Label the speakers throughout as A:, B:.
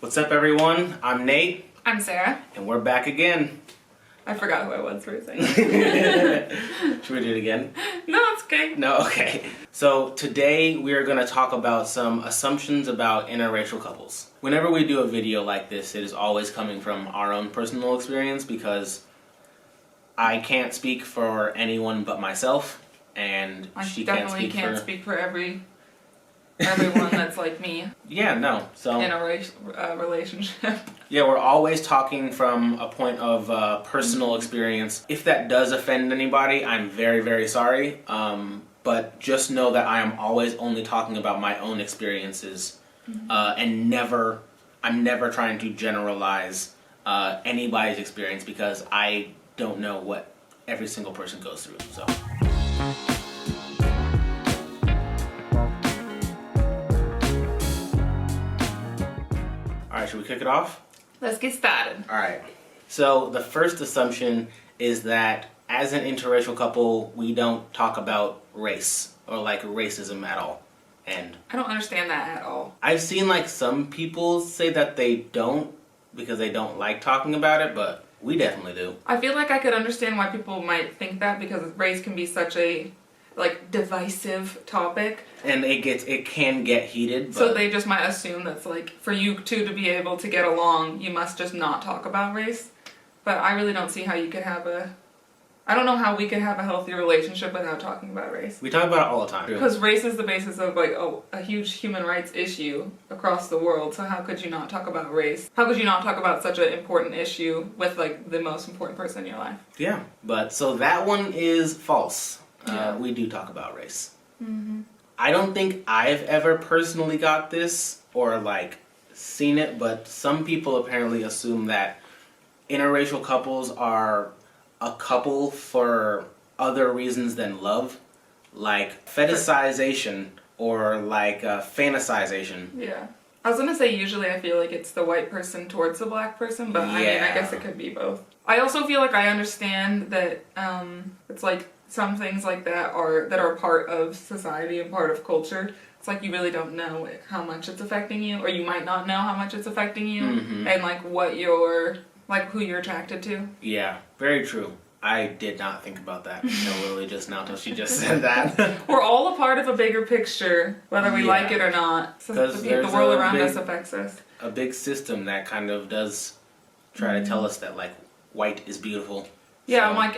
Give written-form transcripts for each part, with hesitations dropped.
A: What's up, everyone? I'm Nate.
B: I'm Sarah.
A: And we're back again.
B: I forgot who I was for a second.
A: Should we do it again?
B: No, it's okay.
A: No? Okay. So today we are going to talk about some assumptions about interracial couples. Whenever we do a video like this, it is always coming from our own personal experience because I can't speak for anyone but myself, and she can't speak for
B: everyone that's like me.
A: Yeah, no. So
B: in a relationship.
A: Yeah, we're always talking from a point of personal experience. If that does offend anybody, I'm very, very sorry. But just know that I am always only talking about my own experiences, and I'm never trying to generalize anybody's experience because I don't know what every single person goes through. So. Alright, should we kick it off?
B: Let's get started.
A: Alright. So the first assumption is that as an interracial couple, we don't talk about race or like racism at all. And
B: I don't understand that at all.
A: I've seen like some people say that they don't because they don't like talking about it, but we definitely do.
B: I feel like I could understand why people might think that because race can be such a divisive topic,
A: and it can get heated, but
B: so they just might assume that's like for you two to be able to get along you must just not talk about race. But I really don't see how you could have I don't know how we could have a healthy relationship without talking about race.
A: We talk about it all the time
B: because race is the basis of a huge human rights issue across the world. So how could you not talk about race? How could you not talk about such an important issue with the most important person in your life? Yeah,
A: but so that one is false.
B: Yeah.
A: We do talk about race.
B: Mm-hmm.
A: I don't think I've ever personally got this or seen it, but some people apparently assume that interracial couples are a couple for other reasons than love, like fetishization or fantasization.
B: Yeah. I was gonna say usually I feel like it's the white person towards the black person, but I mean I guess it could be both. I also feel like I understand that it's some things like that are part of society and part of culture. It's you really don't know how much it's affecting you, or you might not know how much it's affecting you, and what you're who you're attracted to.
A: Yeah, very true. I did not think about that until literally just now, until she just said that.
B: We're all a part of a bigger picture, whether we like it or not. So the world around us affects us.
A: A big system that kind of does try to tell us that white is beautiful.
B: Yeah, so. I'm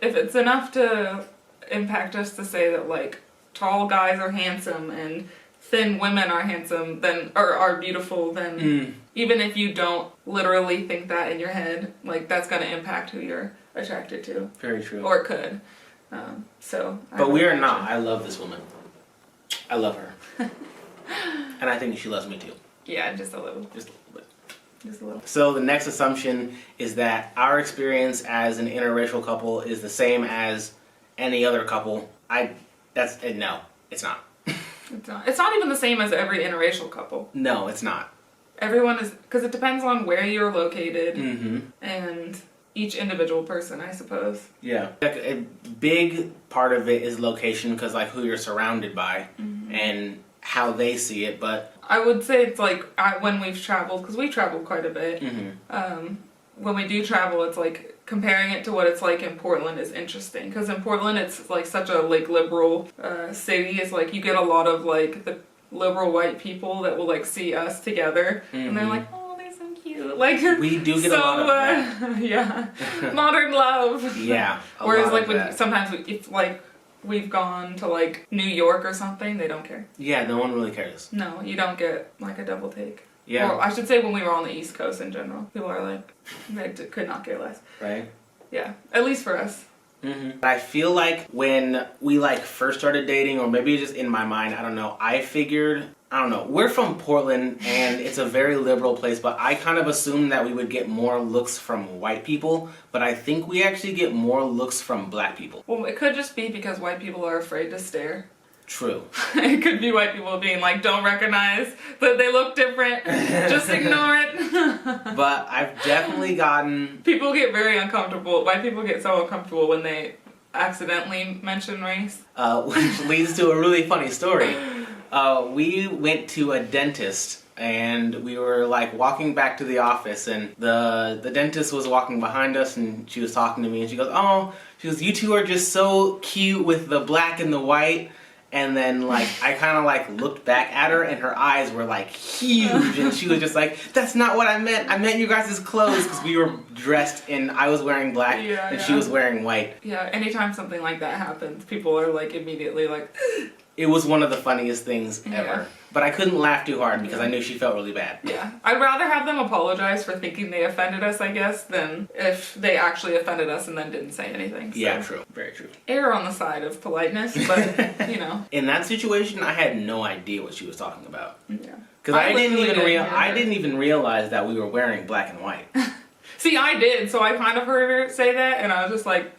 B: if it's enough to impact us to say that tall guys are handsome and thin women are handsome, then or are beautiful, then even if you don't literally think that in your head, that's gonna impact who you're attracted to.
A: Very true.
B: Or it could.
A: But we are not. I love this woman. I love her. And I think she loves me too.
B: Yeah, just a little.
A: Just a little bit.
B: Just a little.
A: So the next assumption is that our experience as an interracial couple is the same as any other couple. No, it's not.
B: It's not even the same as every interracial couple.
A: No, it's not.
B: Everyone is, because it depends on where you're located and each individual person, I suppose.
A: Yeah. A big part of it is location, because who you're surrounded by and how they see it, but
B: I would say it's when we've traveled, because we traveled quite a bit, when we do travel, it's comparing it to what it's in Portland is interesting, because in Portland it's such a liberal city. It's you get a lot of the liberal white people that will see us together and they're oh, they're so cute.
A: We do get a lot of that.
B: Yeah. Modern love.
A: Yeah.
B: Whereas sometimes it's we've gone to New York or something, they don't care.
A: Yeah, no one really cares.
B: No, you don't get a double take.
A: Yeah.
B: Or I should say when we were on the East Coast in general. People are they could not care less.
A: Right?
B: Yeah. At least for us.
A: I feel when we first started dating, or maybe just in my mind, I don't know, we're from Portland and it's a very liberal place, but I kind of assumed that we would get more looks from white people, but I think we actually get more looks from black people.
B: Well, it could just be because white people are afraid to stare.
A: True.
B: It could be white people being don't recognize that they look different. Just ignore it.
A: But I've definitely gotten...
B: People get very uncomfortable. White people get so uncomfortable when they accidentally mention race.
A: Which leads to a really funny story. We went to a dentist and we were like walking back to the office, and the dentist was walking behind us, and she was talking to me, and she goes, "Oh," she goes, "you two are just so cute with the black and the white." And then, like, I kind of, like, looked back at her, and her eyes were, like, huge. And she was just like, "That's not what I meant. I meant you guys' clothes." Because we were dressed in, I was wearing black, and she was wearing white.
B: Yeah, anytime something like that happens, people are, like, immediately like...
A: It was one of the funniest things ever. But I couldn't laugh too hard because I knew she felt really bad.
B: Yeah. I'd rather have them apologize for thinking they offended us, I guess, than if they actually offended us and then didn't say anything. So.
A: Yeah, true. Very true.
B: Err on the side of politeness, but, you know.
A: In that situation, I had no idea what she was talking about.
B: Yeah.
A: Because I didn't even realize that we were wearing black and white.
B: See, I did, so I kind of heard her say that, and I was just like...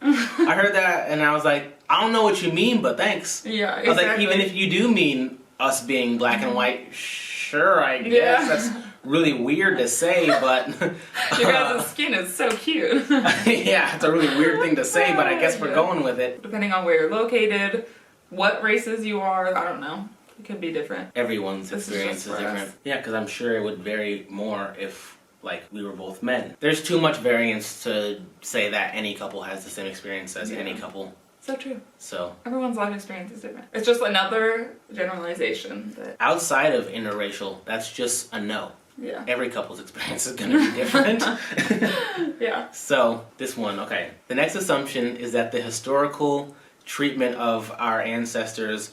A: I heard that, and I was like, I don't know what you mean, but thanks.
B: Yeah, exactly.
A: I was like, even if you do mean us being black and white, sure, I guess. That's really weird to say, but...
B: Your guys' skin is so cute.
A: Yeah, it's a really weird thing to say, but I guess we're going with it.
B: Depending on where you're located, what races you are, I don't know. It could be different.
A: Everyone's experience is different. Yeah, because I'm sure it would vary more if... like, we were both men. There's too much variance to say that any couple has the same experience as any couple.
B: So true.
A: So.
B: Everyone's life experience is different. It's just another generalization. That...
A: outside of interracial, that's just a no.
B: Yeah.
A: Every couple's experience is going to be different.
B: Yeah.
A: So, this one, okay. The next assumption is that the historical treatment of our ancestors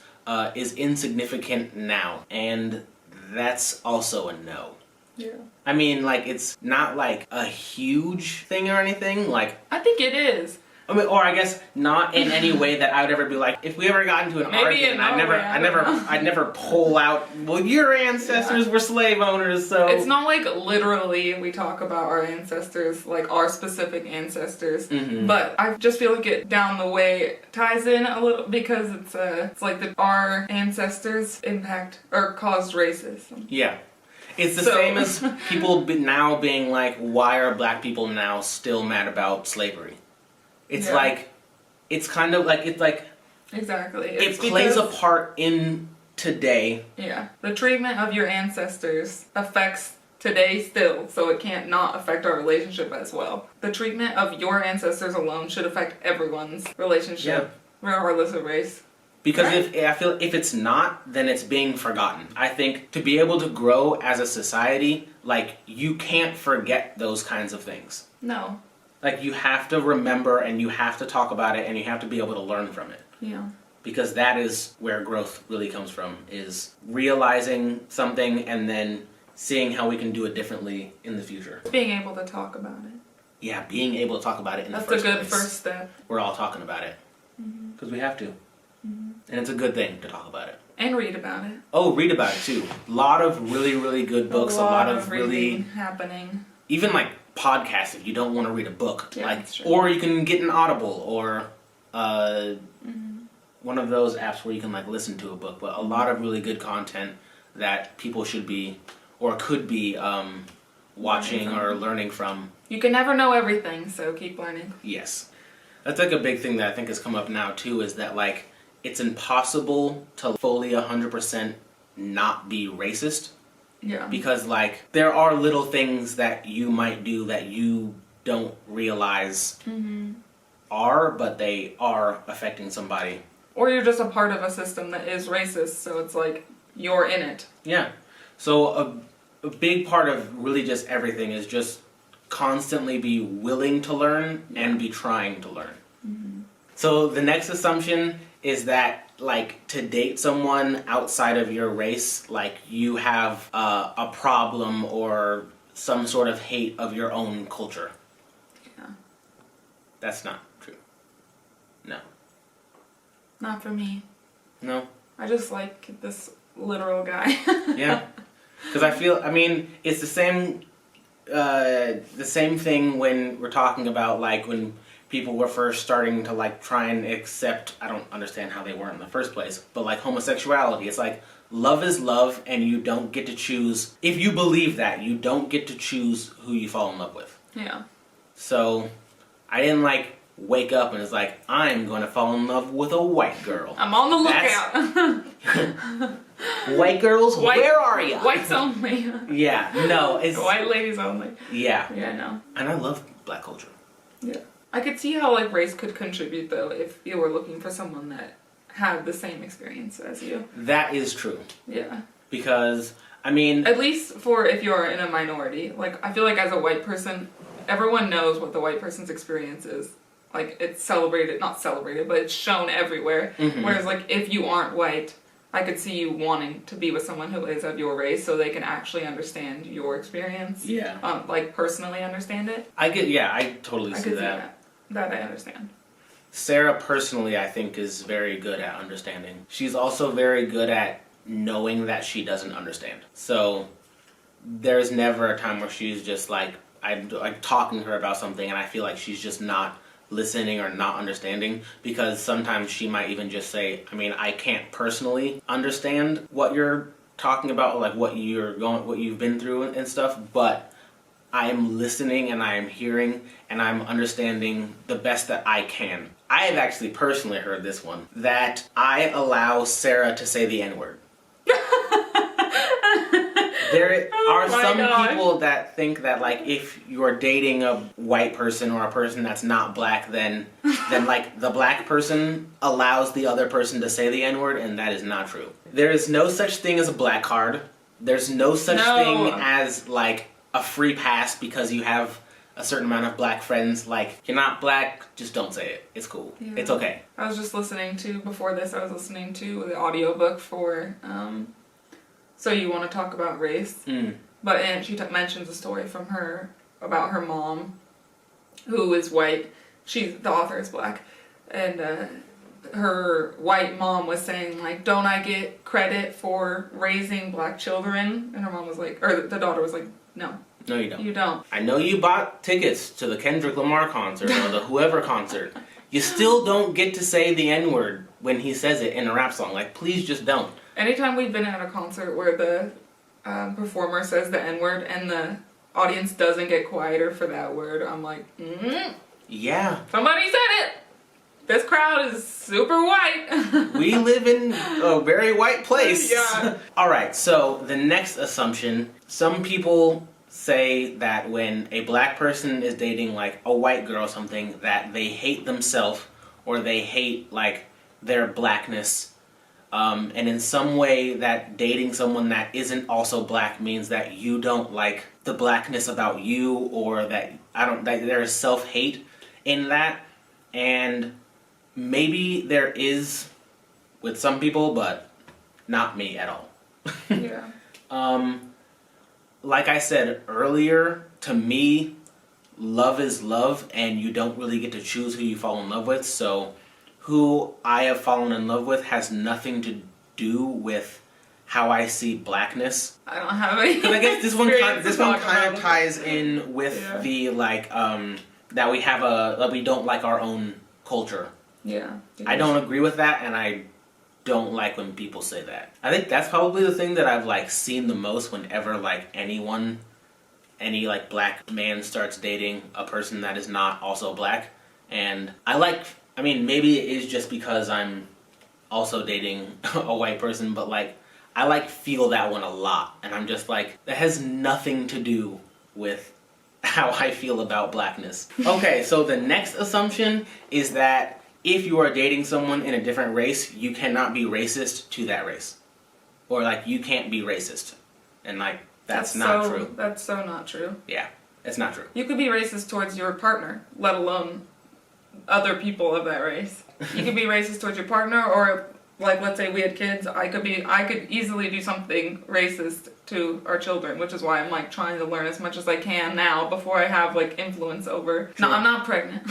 A: is insignificant now. And that's also a no.
B: Yeah.
A: I mean, like, it's not, like, a huge thing or anything, like...
B: I think it is.
A: I mean, or I guess not in any way that I would ever be like, if we ever got into an argument, I'd never pull out, well, your ancestors were slave owners, so...
B: It's not like literally we talk about our ancestors, like our specific ancestors, but I just feel like it down the way ties in a little, because it's like our ancestors impact or caused racism.
A: Yeah. It's the same as people now being like, why are black people now still mad about slavery? It's like, it's kind of like, it's like...
B: Exactly.
A: It plays a part in today.
B: Yeah. The treatment of your ancestors affects today still, so it can't not affect our relationship as well. The treatment of your ancestors alone should affect everyone's relationship, regardless of race.
A: Because I feel if it's not, then it's being forgotten. I think to be able to grow as a society, like, you can't forget those kinds of things.
B: No.
A: Like, you have to remember, and you have to talk about it, and you have to be able to learn from it.
B: Yeah.
A: Because that is where growth really comes from, is realizing something and then seeing how we can do it differently in the future.
B: Being able to talk about it.
A: Yeah, being able to talk about it in the first place.
B: That's a good first step.
A: We're all talking about it. Because we have to. And it's a good thing to talk about it.
B: And read about it.
A: Oh, read about it too. A lot of really, really good books. A lot of really...
B: happening.
A: Even like podcasts if you don't want to read a book.
B: Yeah,
A: like,
B: that's true.
A: or you can get an Audible or one of those apps where you can like listen to a book. But a lot of really good content that people should be or could be watching or learning from.
B: You can never know everything, so keep learning.
A: Yes. That's like a big thing that I think has come up now too, is that like it's impossible to fully 100% not be racist.
B: Yeah.
A: Because like there are little things that you might do that you don't realize are, but they are affecting somebody.
B: Or you're just a part of a system that is racist, so it's like you're in it.
A: Yeah. So a big part of really just everything is just constantly be willing to learn and be trying to learn. So the next assumption is that like to date someone outside of your race, like you have a problem or some sort of hate of your own culture.
B: Yeah.
A: That's not true. No.
B: Not for me.
A: No.
B: I just like this literal guy.
A: Yeah. Because I mean, it's the same thing when we're talking about like when people were first starting to like try and accept, I don't understand how they were in the first place, but like homosexuality. It's like love is love and you don't get to choose, if you believe that, you don't get to choose who you fall in love with.
B: Yeah.
A: So I didn't like wake up and it's like, I'm going to fall in love with a white girl.
B: I'm on the lookout.
A: White girls, where are you?
B: Whites only.
A: Yeah, no, it's
B: White ladies only.
A: Yeah.
B: Yeah, no.
A: And I love black culture.
B: Yeah. I could see how like race could contribute though if you were looking for someone that had the same experience as you.
A: That is true.
B: Yeah.
A: Because I mean,
B: at least for if you're in a minority, like I feel like as a white person, everyone knows what the white person's experience is. Like it's celebrated, not celebrated, but it's shown everywhere. Mm-hmm. Whereas like if you aren't white, I could see you wanting to be with someone who is of your race so they can actually understand your experience. Yeah. Like personally understand it.
A: I totally see that.
B: That I understand.
A: Sarah personally, I think, is very good at understanding. She's also very good at knowing that she doesn't understand. So there's never a time where she's just like, I'm like talking to her about something and I feel like she's just not listening or not understanding, because sometimes she might even just say, I mean, I can't personally understand what you're talking about, like what you've been through and stuff, but I am listening and I am hearing and I'm understanding the best that I can. I have actually personally heard this one, that I allow Sarah to say the N-word. There are some people that think that like if you're dating a white person or a person that's not black, then like the black person allows the other person to say the N-word, and that is not true. There is no such thing as a black card. There's no such thing as like a free pass because you have a certain amount of black friends. Like, you're not black, just don't say it. It's cool. Yeah. It's okay.
B: I was just listening to the audiobook for So You Want to Talk About Race. And she mentions a story from her about her mom, who is white. The author is black. And her white mom was saying, like, don't I get credit for raising black children? And her mom was like, or the daughter was like, no.
A: No, you don't.
B: You don't.
A: I know you bought tickets to the Kendrick Lamar concert or the whoever concert. You still don't get to say the N-word when he says it in a rap song. Like, please just don't.
B: Anytime we've been at a concert where the performer says the N-word and the audience doesn't get quieter for that word, I'm like,
A: yeah.
B: Somebody said it! This crowd is super white.
A: We live in a very white place.
B: Yeah.
A: Alright, so the next assumption, some people say that when a black person is dating like a white girl or something, that they hate themselves or they hate like their blackness. And in some way that dating someone that isn't also black means that you don't like the blackness about you, or that there is self-hate in that. And maybe there is with some people, but not me at all.
B: Yeah.
A: Like I said earlier, to me, love is love, and you don't really get to choose who you fall in love with. So who I have fallen in love with has nothing to do with how I see blackness.
B: I don't have any.
A: Because I guess this one kind of ties in with the like that we have that we don't like our own culture.
B: Yeah.
A: I don't agree with that, and I don't like when people say that. I think that's probably the thing that I've like seen the most whenever like any like black man starts dating a person that is not also black. And I mean, maybe it is just because I'm also dating a white person, but like I like feel that one a lot, and I'm just like, that has nothing to do with how I feel about blackness. Okay, so the next assumption is that if you are dating someone in a different race, you cannot be racist to that race. Or like, you can't be racist. And like, that's not true.
B: That's so not true.
A: Yeah, it's not true.
B: You could be racist towards your partner, let alone other people of that race. You could be racist towards your partner, or like, let's say we had kids, I could easily do something racist to our children, which is why I'm like trying to learn as much as I can now before I have like influence over.
A: True.
B: No, I'm not pregnant.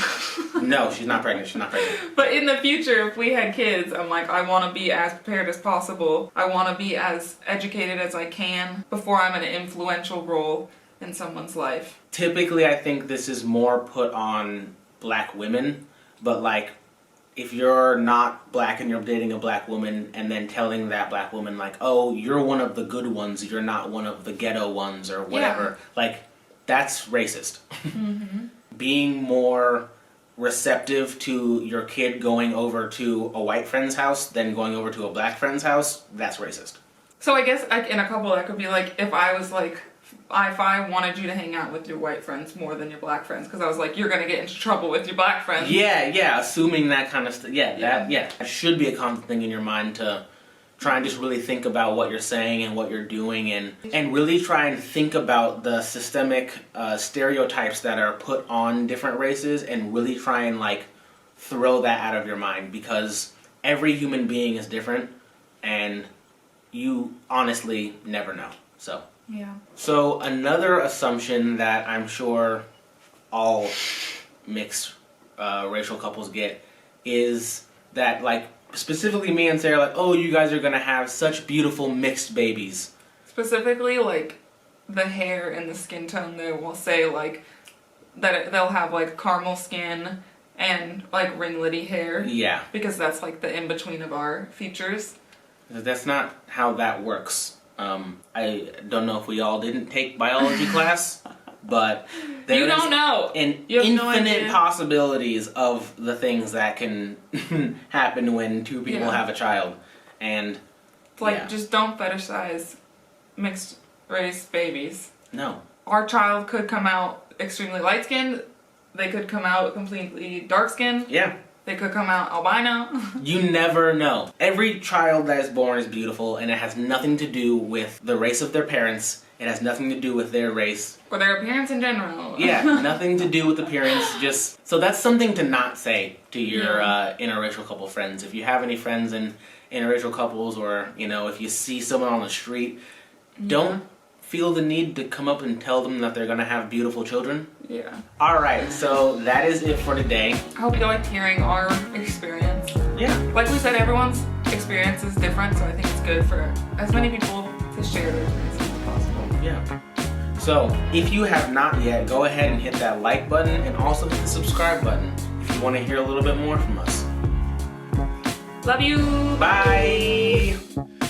A: No, she's not pregnant. She's not pregnant.
B: But in the future, if we had kids, I'm like, I want to be as prepared as possible. I want to be as educated as I can before I'm in an influential role in someone's life.
A: Typically, I think this is more put on black women, but like, if you're not black and you're dating a black woman and then telling that black woman like, oh, you're one of the good ones, you're not one of the ghetto ones or whatever, like, that's racist. Mm-hmm. Being more receptive to your kid going over to a white friend's house than going over to a black friend's house, that's racist.
B: So I guess like in a couple that could be like if I was like if I wanted you to hang out with your white friends more than your black friends because I was like you're gonna get into trouble with your black friends.
A: Yeah, assuming that kind of stuff. That should be a constant thing in your mind to try and just really think about what you're saying and what you're doing and really try and think about the systemic stereotypes that are put on different races and really try and like throw that out of your mind because every human being is different and you honestly never know. So another assumption that I'm sure all mixed racial couples get is that like specifically me and Sarah, like, oh, you guys are gonna have such beautiful mixed babies.
B: Specifically, like, the hair and the skin tone, they will say, like, that they'll have, like, caramel skin and, like, ringlety hair.
A: Yeah.
B: Because that's, like, the in-between of our features.
A: That's not how that works. I don't know if we all didn't take biology class, but
B: you don't know.
A: Infinite possibilities of the things that can happen when two people have a child. And
B: it's like, just don't fetishize mixed race babies.
A: No.
B: Our child could come out extremely light skinned, they could come out completely dark skinned.
A: Yeah.
B: They could come out albino.
A: You never know. Every child that is born is beautiful, and it has nothing to do with the race of their parents. It has nothing to do with their race.
B: Or their appearance in general.
A: Yeah, nothing to do with appearance. Just so that's something to not say to your interracial couple friends. If you have any friends in interracial couples, or you know, if you see someone on the street, don't feel the need to come up and tell them that they're gonna have beautiful children.
B: Yeah.
A: Alright, so that is it for today.
B: I hope you liked hearing our experience.
A: Yeah.
B: Like we said, everyone's experience is different, so I think it's good for as many people to share their experiences as possible.
A: Yeah. So, if you have not yet, go ahead and hit that like button and also hit the subscribe button if you want to hear a little bit more from us.
B: Love you!
A: Bye!